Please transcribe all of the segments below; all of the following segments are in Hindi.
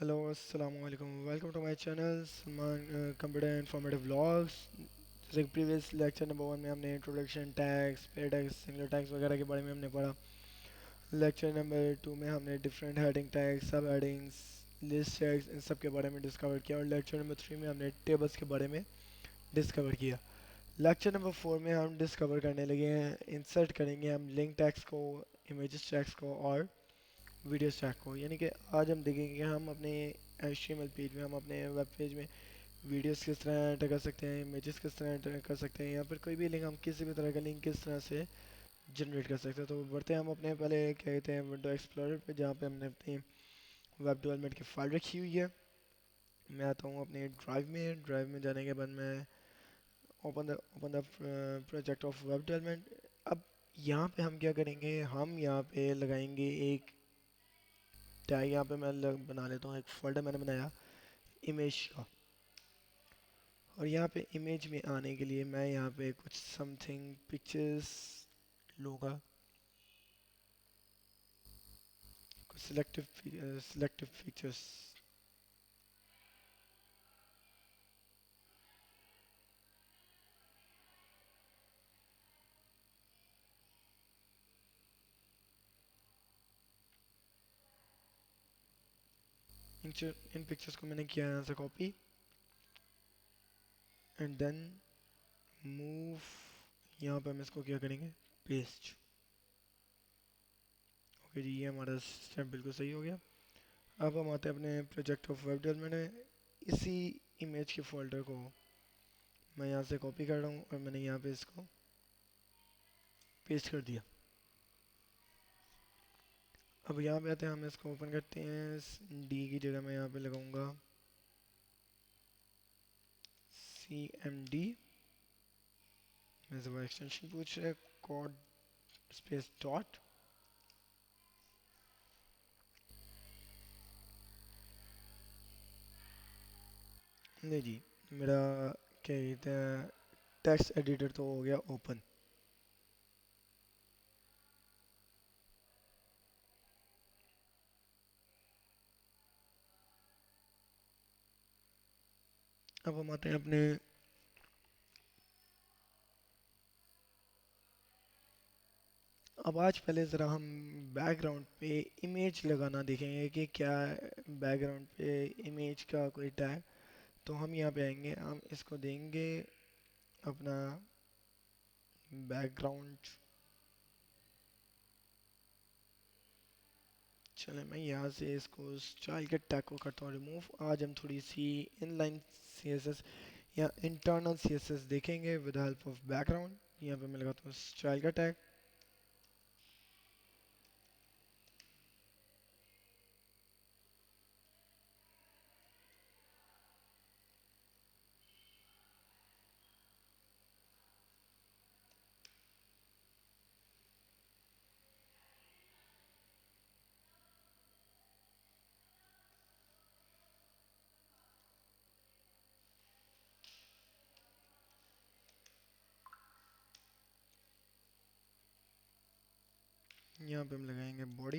हेलो अस्सलाम वालेकुम welcome to my channel Salman computer informative vlogs. जैसे कि प्रीवियस लेक्चर नंबर 1 में हमने इंट्रोडक्शन टैग्स पे टैग्स सिंगुलर टैग्स वगैरह के बारे में हमने पढ़ा। लेक्चर नंबर 2 में हमने डिफरेंट हेडिंग टैग्स सब हेडिंग्स लिस्ट टैग्स इन सब के बारे में डिस्कवर किया और लेक्चर नंबर 3 में हमने टेबल्स के बारे में डिस्कवर किया। लेक्चर नंबर 4 में हम डिस्कवर करने लगे हैं, इंसर्ट करेंगे हम लिंक टैग्स को, इमेजेस टैग्स को और वीडियो स्टैक को। यानी कि आज हम देखेंगे कि हम अपने HTML पेज में, हम अपने वेब पेज में वीडियोस किस तरह एंटर कर सकते हैं, इमेजेस किस तरह एंटर कर सकते हैं, या फिर कोई भी लिंक, हम किसी भी तरह का लिंक किस तरह से जनरेट कर सकते हैं। तो बढ़ते हैं हम अपने पहले क्या कहते हैं विंडो एक्सप्लोरर पे, जहाँ पे हमने अपनी वेब डेवलपमेंट की फाइल रखी हुई है। मैं आता हूँ अपने ड्राइव में जाने के बाद मैं open the project of web development. अब यहाँ पे हम क्या करेंगे, हम यहाँ पे लगाएंगे एक टैग। यहाँ पे मैं बना लेता हूँ एक फोल्डर मैंने बनाया इमेज का, और यहाँ पे इमेज में आने के लिए मैं यहाँ पे कुछ समथिंग पिक्चर्स लूँगा, कुछ सिलेक्टिव फीचर्स। इन पिक्चर्स को मैंने किया यहाँ से कॉपी एंड देन मूव। यहाँ पे हम इसको क्या करेंगे, पेस्ट। ओके जी, ये हमारा स्टेप बिल्कुल सही हो गया। अब हम आते हैं अपने प्रोजेक्ट ऑफ वेब डेवलपमेंट में। इसी इमेज के फोल्डर को मैं यहाँ से कॉपी कर रहा हूँ और मैंने यहाँ पे इसको पेस्ट कर दिया। अब यहाँ पे आते हैं, हम इसको ओपन करते हैं। डी की जगह मैं यहाँ पे लगाऊंगा CMD। मेरे से वो एक्सटेंशन पूछ रहा है, कोड स्पेस डॉट। नहीं जी, मेरा क्या कहते हैं टेक्स्ट एडिटर तो हो गया ओपन। अब हम आते हैं अपने अब आज पहले ज़रा हम बैकग्राउंड पे इमेज लगाना देखेंगे कि क्या बैकग्राउंड पे इमेज का कोई टैग। तो हम यहाँ पे आएंगे, हम इसको देंगे अपना बैकग्राउंड। चले मैं यहाँ से इसको स्टाइल के टैग को करता हूँ रिमूव। आज हम थोड़ी सी इनलाइन CSS या इंटरनल CSS देखेंगे विद हेल्प ऑफ बैकग्राउंड। यहाँ पे मैं लगाता हूँ स्टाइल का टैग। यहाँ पे हम लगाएंगे बॉडी।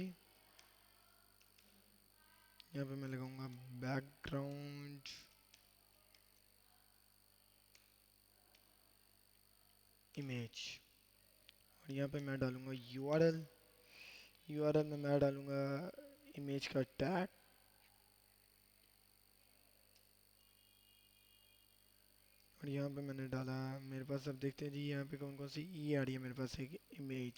यहाँ पे मैं लगाऊंगा बैकग्राउंड इमेज, और यहाँ पे मैं डालूंगा URL में मैं डालूंगा इमेज का टैग। और यहाँ पे मैंने डाला, मेरे पास अब देखते हैं जी यहाँ पे कौन कौन सी आ रही है मेरे पास एक इमेज।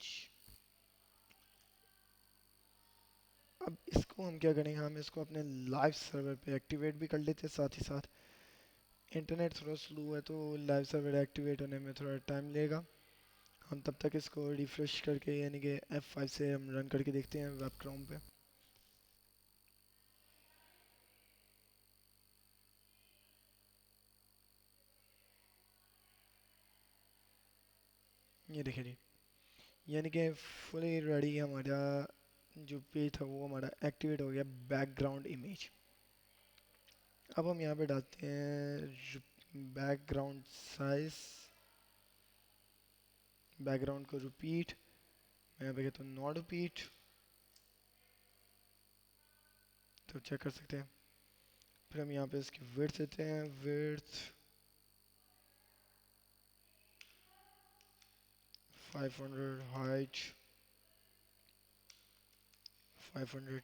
अब इसको हम क्या करेंगे, हम इसको अपने लाइव सर्वर पे एक्टिवेट भी कर लेते हैं। साथ ही साथ इंटरनेट थोड़ा स्लो है तो लाइव सर्वर एक्टिवेट होने में थोड़ा टाइम लेगा। हम तब तक इसको रिफ्रेश करके यानी कि F5 से हम रन करके देखते हैं वेब क्रोम पे। ये देखिए जी, यानी कि फुली रेडी हमारा जो पेज था वो हमारा एक्टिवेट हो गया बैकग्राउंड इमेज। अब हम यहाँ पे डालते हैं बैकग्राउंड साइज, बैकग्राउंड को रिपीट। मैं यहाँ पे कहता हूँ नॉट रिपीट, तो चेक कर सकते हैं। फिर हम यहाँ पे इसकी विड्थ देते हैं, विड्थ 500, हाइट 500,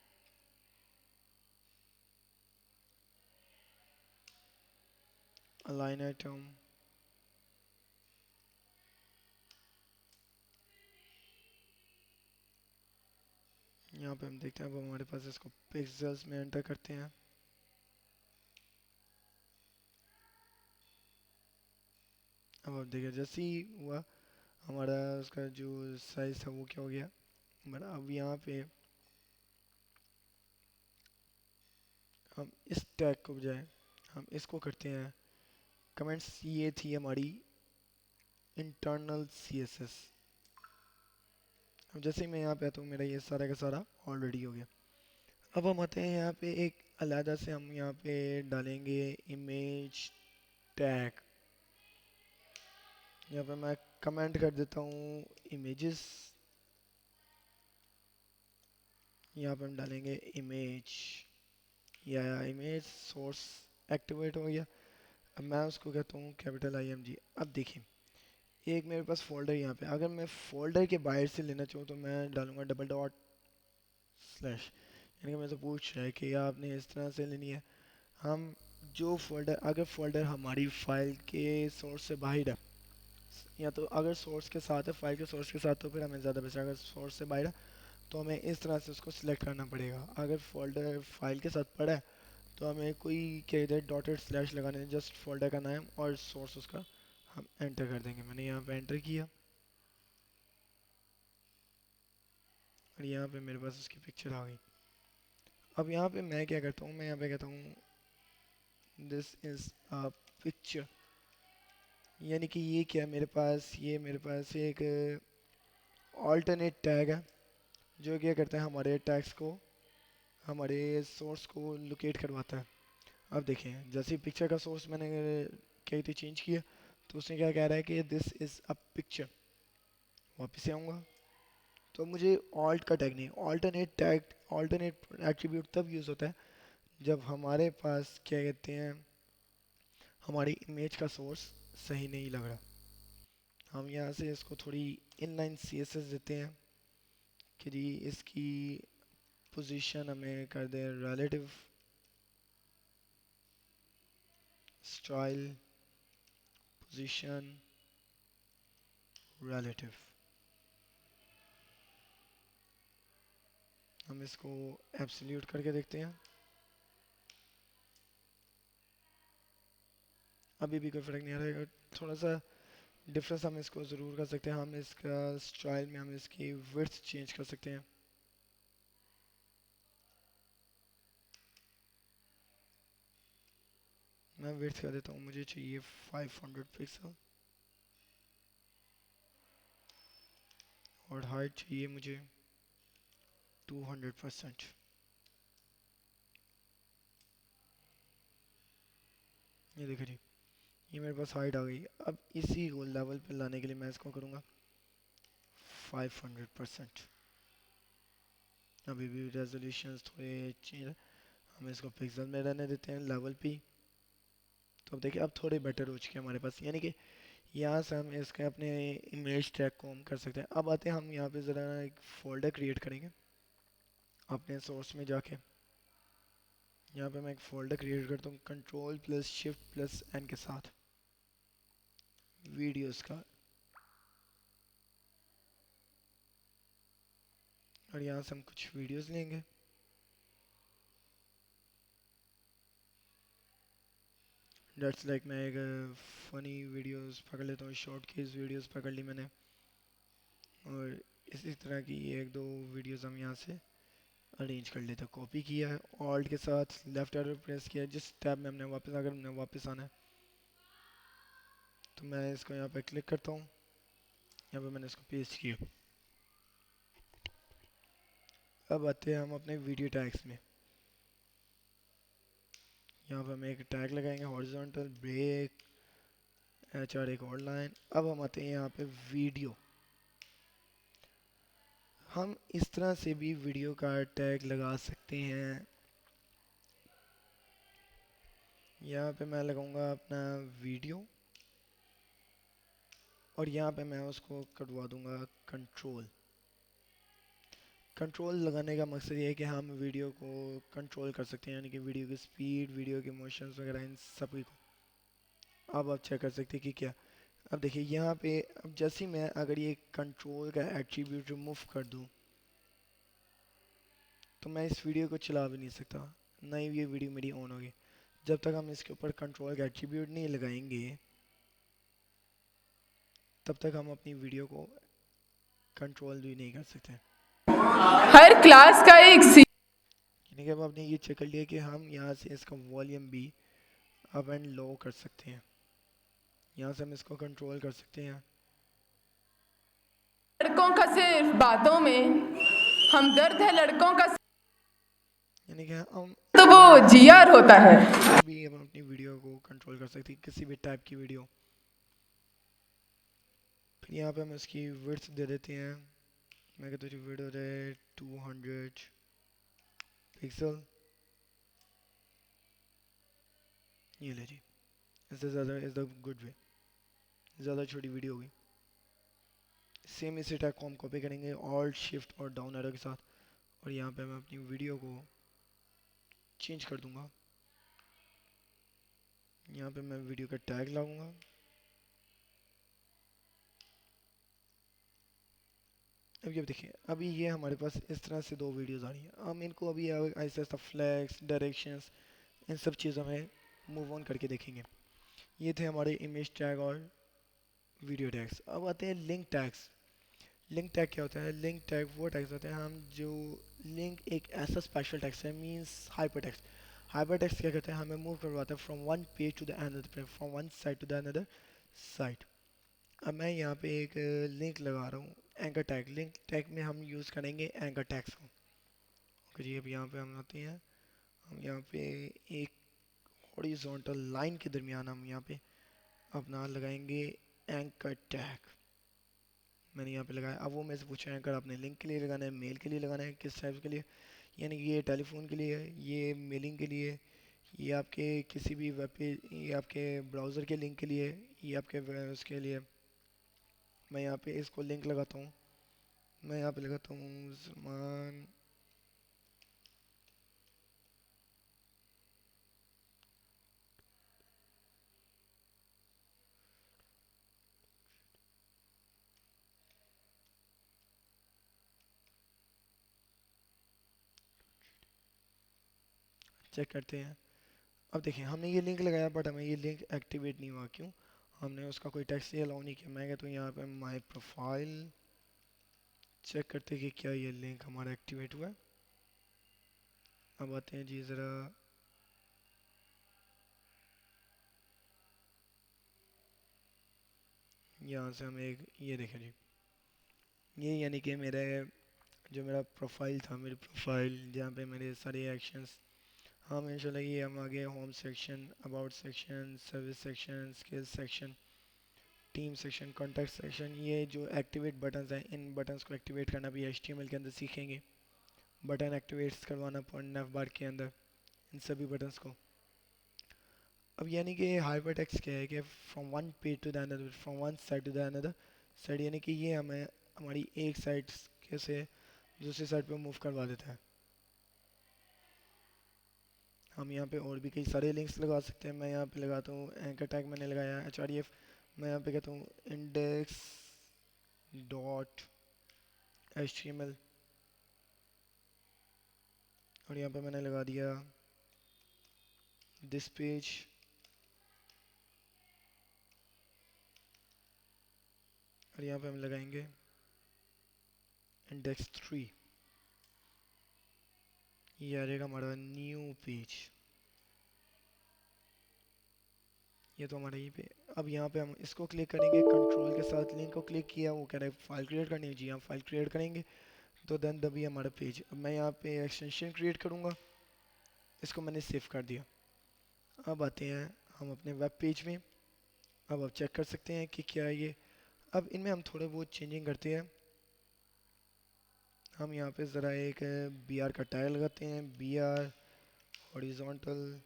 अलाइन आइटम, यहाँ पे हम देखते हैं अब हमारे पास इसको पिक्सेल्स में एंटर करते हैं। अब आप देखिए जैसे ही हुआ हमारा उसका जो साइज था वो क्या हो गया बड़ा। अब यहाँ पे हम इस टैग को बजाय हम इसको करते हैं कमेंट्स। ये थी हमारी इंटरनल CSS। अब जैसे ही मैं यहाँ पे आता हूँ मेरा ये सारा का सारा ऑलरेडी हो गया। अब हम आते हैं यहाँ पे एक अलहदा से हम यहाँ पे डालेंगे इमेज टैग। यहाँ पे मैं कमेंट कर देता हूँ इमेजेस, यहाँ पे हम डालेंगे इमेज या इमेज सोर्स एक्टिवेट हो गया। अब मैं उसको कहता हूँ कैपिटल IMG। अब देखिए एक मेरे पास फोल्डर यहाँ पे, अगर मैं फोल्डर के बाहर से लेना चाहूँ तो मैं डालूंगा डबल डॉट स्लैश, यानी कि मैं तो पूछ रहा है कि आपने इस तरह से लेनी है। हम जो फोल्डर, अगर फोल्डर हमारी फाइल के सोर्स से बाहर है, या तो अगर सोर्स के साथ है, फाइल के सोर्स के साथ, तो फिर हमें ज़्यादा बेहतर। अगर सोर्स से बाहर है तो हमें इस तरह से उसको सिलेक्ट करना पड़ेगा। अगर फोल्डर फाइल के साथ पड़ा है तो हमें कोई क्या इधर डॉटेड स्लैश लगाने हैं, जस्ट फोल्डर का नाम और सोर्स उसका हम एंटर कर देंगे। मैंने यहाँ पे एंटर किया और यहाँ पे मेरे पास उसकी पिक्चर आ गई। अब यहाँ पे मैं क्या करता हूँ, मैं यहाँ पे कहता हूँ दिस इज़ अ पिक्चर, यानी कि ये क्या है मेरे पास, ये मेरे पास एक ऑल्टरनेट टैग है जो क्या करता है हमारे टैग्स को, हमारे सोर्स को लोकेट करवाता है। अब देखें जैसे पिक्चर का सोर्स मैंने क्या थी चेंज किया तो उसने क्या कह रहा है कि दिस इज़ अ पिक्चर। वापस से आऊँगा तो मुझे ऑल्ट का टैग नहीं, ऑल्टरनेट टैग, ऑल्टरनेट एट्रीब्यूट तब यूज़ होता है जब हमारे पास क्या कहते हैं हमारी इमेज का सोर्स सही नहीं लग रहा। हम यहाँ से इसको थोड़ी इनलाइन CSS देते हैं कि जी इसकी पोजीशन हमें कर दें रिलेटिव, स्टाइल पोजीशन रिलेटिव। हम इसको एब्सोल्यूट करके देखते हैं, अभी भी कोई फ़र्क नहीं आ रहा है। थोड़ा सा डिफरेंस हम इसको ज़रूर कर सकते हैं, हम इसका स्टाइल में हम इसकी विड्थ चेंज कर सकते हैं। मैं विड्थ कर देता हूँ, मुझे चाहिए 500 पिक्सल और हाइट चाहिए मुझे 200%। ये देखो जी, ये मेरे पास हाइट आ गई। अब इसी को लेवल पे लाने के लिए मैं इसको करूँगा 500%। अभी भी रेजोल्यूशंस थोड़े चेंज, हम इसको पिक्सल में रहने देते हैं लेवल पे। तो अब देखिए अब थोड़े बेटर हो चुके हैं हमारे पास, यानी कि यहाँ से हम इसके अपने इमेज ट्रैक को हम कर सकते हैं। अब आते हैं हम यहाँ पे ज़रा एक फ़ोल्डर क्रिएट करेंगे अपने सोर्स में जाके। यहाँ पे मैं एक फ़ोल्डर क्रिएट करता हूँ Ctrl+Shift+N के साथ, वीडियोस का। और यहाँ से हम कुछ वीडियोस लेंगे। डेट्स लाइक मैं एक फ़नी वीडियोस पकड़ लेता हूँ, शॉर्ट केस वीडियोस पकड़ ली मैंने। और इसी तरह की एक दो वीडियोस हम यहाँ से अरेंज कर लेते हैं। कॉपी किया है, ऑल्ट के साथ लेफ्ट एरो प्रेस किया है, जिस टैब में हमने वापस, अगर हमने वापस आना है तो मैं इसको यहाँ पे क्लिक करता हूँ। यहाँ पे मैंने इसको पेस्ट किया। अब आते हैं हम अपने वीडियो टैग्स में। यहाँ पे हम एक टैग लगाएंगे हॉरिजॉन्टल ब्रेक HR एक और लाइन। अब हम आते हैं यहाँ पे वीडियो। हम इस तरह से भी वीडियो का टैग लगा सकते हैं यहाँ पे मैं लगाऊंगा अपना वीडियो और यहाँ पे मैं उसको करवा दूंगा कंट्रोल। कंट्रोल लगाने का मकसद ये है कि हम वीडियो को कंट्रोल कर सकते हैं, यानी कि वीडियो की स्पीड, वीडियो के मोशंस वगैरह इन सभी को। अब आप चेक कर सकते हैं कि क्या। अब देखिए यहाँ पे, अब जैसे ही मैं अगर ये कंट्रोल का एट्रीब्यूट रिमूव कर दूँ तो मैं इस वीडियो को चला भी नहीं सकता, ना ही ये वीडियो मेरी ऑन होगी। जब तक हम इसके ऊपर कंट्रोल का एट्रीब्यूट नहीं लगाएंगे तब तक हम अपनी वीडियो को कंट्रोल भी नहीं कर सकते। हर क्लास का एक यानी कि अब आपने ये चेक कर लिया कि हम यहाँ से इसका वॉल्यूम भी अप एंड लो कर सकते हैं, यहाँ से हम इसको कंट्रोल कर सकते हैं। लड़कों का सिर्फ बातों में हमदर्द है लड़कों का यानी कि हम तो वो यहाँ से जीआर होता है। कोई भी हम अपनी वीडियो को कंट्रोल कर सकते हैं, किसी भी टाइप की वीडियो। फिर यहाँ पे हम इसकी विड्थ दे देते हैं। मैं कहता हूँ विड्थ हो जाए 200 पिक्सल। ये ले जी, इससे ज़्यादा इज़ द गुड वे, ज़्यादा छोटी वीडियो होगी। सेम इसी टाइप को हम कॉपी करेंगे ऑल्ट शिफ्ट और डाउन एरो के साथ, और यहाँ पे मैं अपनी वीडियो को चेंज कर दूंगा। यहाँ पे मैं वीडियो का टैग लगाऊंगा। अब ये देखिए, अभी ये हमारे पास इस तरह से दो वीडियोस आ रही हैं। हम इनको अभी ऐसे ऐसा फ्लैग्स, डायरेक्शंस, इन सब चीज़ों में मूव ऑन करके देखेंगे। ये थे हमारे इमेज टैग और वीडियो टैग्स। अब आते हैं लिंक टैग्स। लिंक टैग क्या होता है? लिंक टैग वो टैग्स होते हैं हम जो लिंक एक ऐसा स्पेशल टैग्स है, means hyper text. Hyper text क्या कहते हैं? हमें मूव करवाता है from one page to the another, from one side to the another side. अब मैं यहाँ पे एक लिंक लगा रहा हूँ, एंकर टैग। लिंक टैग में हम यूज़ करेंगे एंकर टैग्स को। ओके जी, अब यहाँ पे हम आते हैं, हम यहाँ पे एक हॉरिजॉन्टल लाइन के दरमियान हम यहाँ पे अपना लगाएंगे एंकर टैग। मैंने यहाँ पे लगाया। अब वो मेरे से पूछा एंकर आपने लिंक के लिए लगाना है, मेल के लिए लगाना है, किस टाइप के लिए? यानी कि ये टेलीफोन के लिए है, ये मेलिंग के लिए, ये आपके किसी भी वेब पेज, ये आपके ब्राउज़र के लिंक के लिए, ये आपके उसके लिए। मैं यहाँ पे इसको लिंक लगाता हूँ। मैं यहाँ पे लगाता हूँ सलमान चेक करते हैं। अब देखिए हमने ये लिंक लगाया बट हमें ये लिंक एक्टिवेट नहीं हुआ। क्यों? हमने उसका कोई टेक्स्ट ही अलाउ नहीं किया। मैं कहता हूँ यहाँ पे माय प्रोफाइल, चेक करते हैं कि क्या ये लिंक हमारा एक्टिवेट हुआ है। अब आते हैं जी ज़रा, यहाँ से हम एक ये देखें जी, ये यानी कि मेरा जो मेरा प्रोफाइल था, मेरी प्रोफाइल जहाँ पे मेरे सारे एक्शंस। हाँ इंशाल्लाह ये हम आगे home section, about section, service section, skills section, team section, contact section, ये जो एक्टिवेट बटन्स हैं इन बटन्स को एक्टिवेट करना भी HTML के अंदर सीखेंगे। बटन एक्टिवेट्स करवाना पॉइंट नैव बार के अंदर, इन सभी बटन्स को। अब यानी कि हाइपर टेक्स्ट क्या है कि from one page to the another, from one side to the another side, यानी कि ये हमें हमारी एक साइड से दूसरी साइड पे मूव करवा देता है। हम यहाँ पे और भी कई सारे लिंक्स लगा सकते हैं। मैं यहाँ पे लगाता हूँ एंकर टैग, मैंने लगाया HREF। मैं यहाँ पे कहता हूँ इंडेक्स डॉट HTML, और यहाँ पे मैंने लगा दिया दिस पेज, और यहाँ पे हम लगाएंगे index 3। ये आ जाएगा हमारा न्यू पेज। ये तो हमारा यहीं पे। अब यहाँ पे हम इसको क्लिक करेंगे कंट्रोल के साथ, लिंक को क्लिक किया, वो कह रहा है फाइल क्रिएट करनी है। जी हाँ, फाइल क्रिएट करेंगे तो देन तभी हमारा पेज। अब मैं यहाँ पे एक्सटेंशन क्रिएट करूँगा, इसको मैंने सेव कर दिया। अब आते हैं हम अपने वेब पेज में। अब आप चेक कर सकते हैं कि क्या है ये। अब इनमें हम थोड़े बहुत चेंजिंग करते हैं। हम यहाँ पे ज़रा एक BR का टैग लगाते हैं, BR horizontal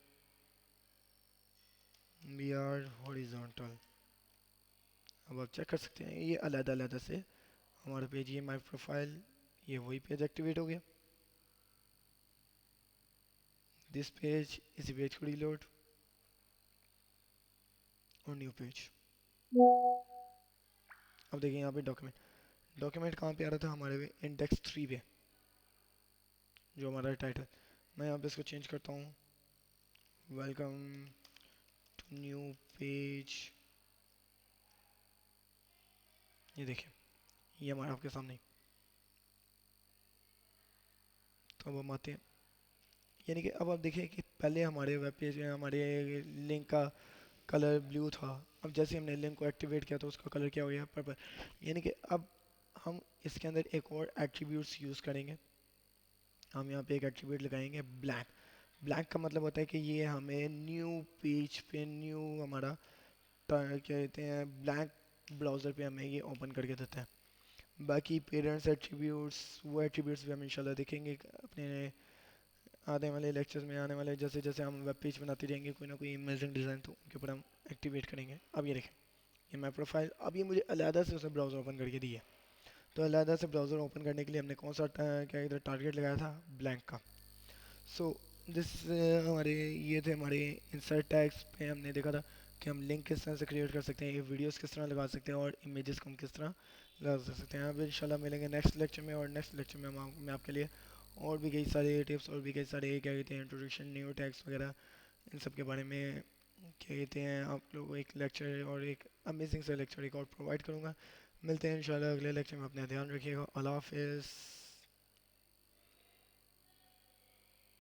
we are horizontal. अब आप चेक कर सकते हैं ये अलग अलग से हमारा पेज, ये माई प्रोफाइल, ये वही पेज एक्टिवेट हो गया। दिस पेज, इसी पेज को रिलोड और न्यू पेज। अब देखिए यहाँ पे डॉक्यूमेंट, डॉक्यूमेंट कहाँ पे आ रहा था हमारे इंडेक्स 3 पे, जो हमारा टाइटल। मैं यहाँ पे इसको चेंज करता हूँ, वेलकम टू न्यू पेज। ये देखिए ये हमारा आपके सामने। तो अब हम आते हैं, यानी कि अब आप देखिए कि पहले हमारे वेब पेज में हमारे लिंक का कलर ब्लू था। अब जैसे हमने लिंक को एक्टिवेट किया तो उसका कलर क्या हो गया, पर्पल। यानी कि अब हम इसके अंदर एक और एट्रीब्यूट्स यूज़ करेंगे। हम यहाँ पे एक एट्रीब्यूट लगाएंगे ब्लैक। ब्लैक का मतलब होता है कि ये हमें न्यू पेज पे, न्यू हमारा क्या कहते हैं, ब्लैंक ब्राउज़र पे हमें ये ओपन करके देता है। बाकी पेरेंट्स एट्रीब्यूट्स, वो एट्रीब्यूट्स भी हम इंशाल्लाह देखेंगे अपने आने वाले लेक्चर्स में। आने वाले जैसे जैसे हम वेब पेज बनाते जाएंगे कोई ना कोई इमेजिंग डिज़ाइन, तो उनके ऊपर हम एक्टिवेट करेंगे। अब ये देखें, ये माई प्रोफाइल, अब ये मुझे अलहदा से उसने ब्राउज़र ओपन करके दी है। तो अलहदा से ब्राउज़र ओपन करने के लिए हमने कौन सा क्या इधर टारगेट लगाया था, ब्लैंक का। सो दिस हमारे ये थे हमारे इंसर्ट टैग्स पे हमने देखा था कि हम लिंक किस तरह से क्रिएट कर सकते हैं, ये वीडियोस किस तरह लगा सकते हैं और इमेजेस को हम किस तरह लगा सकते हैं। अब इंशाल्लाह मिलेंगे नेक्स्ट लेक्चर में, और नेक्स्ट लेक्चर में मैं आपके लिए और भी कई सारे टिप्स और भी कई सारे क्या कहते हैं इंट्रोडक्शन, न्यू टैग्स वगैरह, इन सब के बारे में क्या कहते हैं आप लोगों को एक लेक्चर और एक अमेजिंग सा लेक्चर एक और प्रोवाइड करूँगा। मिलते हैं इंशाल्लाह अगले लेक्चर में, अपना ध्यान रखिएगा। अल्लाह हाफिज़।